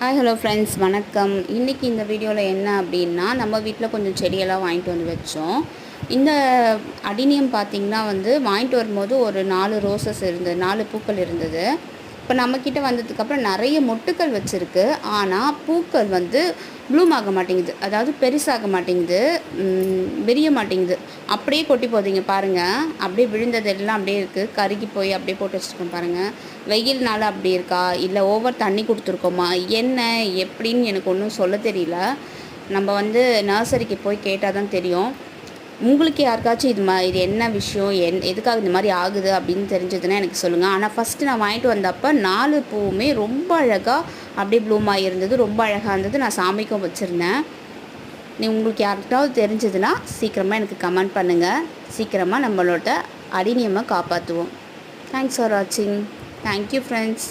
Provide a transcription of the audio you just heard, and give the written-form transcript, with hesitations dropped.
Hi hello friends, வணக்கம். இன்றைக்கி இந்த வீடியோவில் என்ன அப்படின்னா, நம்ம வீட்டில் கொஞ்சம் செடியெல்லாம் வாங்கிட்டு வந்து வச்சோம். இந்த அடினியம் பார்த்திங்கன்னா வாங்கிட்டு வரும்போது ஒரு 4 ரோசஸ் இருந்தது, 4 பூக்கள் இருந்தது. இப்போ நம்மக்கிட்ட வந்ததுக்கப்புறம் நிறைய மொட்டுக்கள் வச்சுருக்கு. ஆனால் பூக்கள் ப்ளூம் ஆக மாட்டேங்குது, அதாவது பெருசாக மாட்டேங்குது, விரிய மாட்டேங்குது. அப்படியே கொட்டி போகுதுங்க பாருங்கள். அப்படியே விழுந்தது எல்லாம் அப்படியே இருக்குது, கருகி போய் அப்படியே போட்டு வச்சுருக்கோம் பாருங்கள். வெயில்னால அப்படி இருக்கா, இல்லை ஓவர் தண்ணி கொடுத்துருக்கோமா, என்ன எப்படின்னு எனக்கு ஒன்றும் சொல்ல தெரியல. நம்ம நர்சரிக்கு போய் கேட்டால் தான் தெரியும். உங்களுக்கு யாருக்காச்சும் இது என்ன விஷயம், எதுக்காக இந்த மாதிரி ஆகுது அப்படின்னு தெரிஞ்சதுன்னா எனக்கு சொல்லுங்கள். ஆனால் ஃபஸ்ட்டு நான் வாங்கிட்டு வந்தப்போ 4 பூவுமே ரொம்ப அழகாக அப்படியே ப்ளூம் ஆகியிருந்தது, ரொம்ப அழகாக இருந்தது. நான் சாமிக்கும் வச்சுருந்தேன். உங்களுக்கு யாருக்காவது தெரிஞ்சதுன்னா சீக்கிரமாக எனக்கு கமெண்ட் பண்ணுங்கள். சீக்கிரமாக நம்மளோட அடினியமை காப்பாற்றுவோம். தேங்க்ஸ் ஃபார் வாட்சிங். Thank you friends.